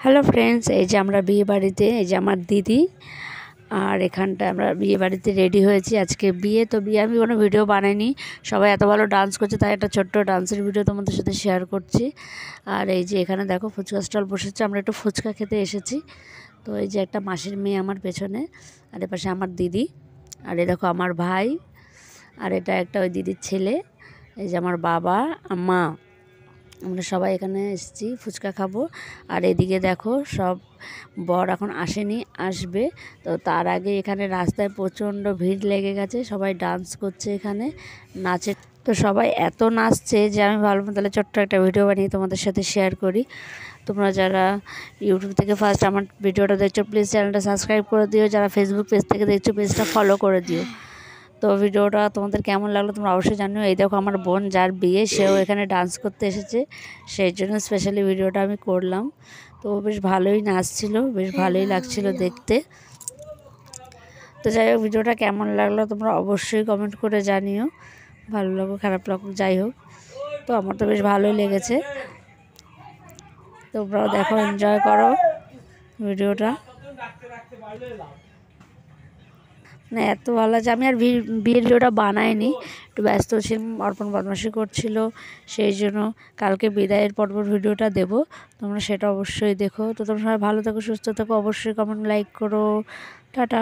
Hello friends, এই যে আমরা বিয়ে বাড়িতে, এই যে আমার দিদি আর এখানটা আমরা বিয়ে বাড়িতে রেডি হয়েছি। আজকে বিয়ে, তো বিয়ে আমি কোনো ভিডিও বানাইনি, সবাই এত ভালো ডান্স করছে তাই একটা ছোট্ট ডান্সের ভিডিও তোমাদের সাথে শেয়ার করছি। আর এই যে এখানে দেখো ফুচকা স্টল বসেছে, আমরা একটু ফুচকা খেতে এসেছি। তো এই যে একটা মাসির মেয়ে আমার পেছনে, আর এ পাশে আমার দিদি, আর এ দেখো আমার ভাই, আর এটা একটা ওই দিদির ছেলে, এই যে আমার বাবা মা, আমরা সবাই এখানে এসেছি ফুচকা খাবো। আর এদিকে দেখো সব বর এখন আসেনি, আসবে। তো তার আগে এখানে রাস্তায় প্রচণ্ড ভিড় লেগে গেছে, সবাই ডান্স করছে এখানে, নাচে। তো সবাই এত নাচছে যে আমি ভাবলাম তাহলে ছোট্ট একটা ভিডিও বানিয়ে তোমাদের সাথে শেয়ার করি। তোমরা যারা ইউটিউব থেকে ফার্স্ট আমার ভিডিওটা দেখছো প্লিজ চ্যানেলটা সাবস্ক্রাইব করে দিও, যারা ফেসবুক পেজ থেকে দেখছো পেজটা ফলো করে দিও। তো ভিডিওটা তোমাদের কেমন লাগলো তোমরা অবশ্যই জানিও। এই দেখো আমার বোন যার বিয়ে, সেও এখানে ডান্স করতে এসেছে, সেই জন্য স্পেশালি ভিডিওটা আমি করলাম। তো বেশ ভালোই নাচছিল, বেশ ভালোই লাগছিল দেখতে। তো যাই হোক, ভিডিওটা কেমন লাগলো তোমরা অবশ্যই কমেন্ট করে জানিও, ভালো লাগুক খারাপ লাগুক যাই হোক। তো আমার তো বেশ ভালোই লেগেছে, তোমরাও দেখো, এনজয় করো ভিডিওটা। না এত ভালো আছে, আমি আর বিয়ের ভিডিওটা বানাইনি, একটু ব্যস্ত ছিলাম, অর্পণ বদমাশি করছিল, সেই জন্য কালকে বিদায়ের পর্ব ভিডিওটা দেব, তোমরা সেটা অবশ্যই দেখো। তো তোমরা সবাই ভালো থেকো, সুস্থ থেকো, অবশ্যই কমেন্ট লাইক করো, টাটা।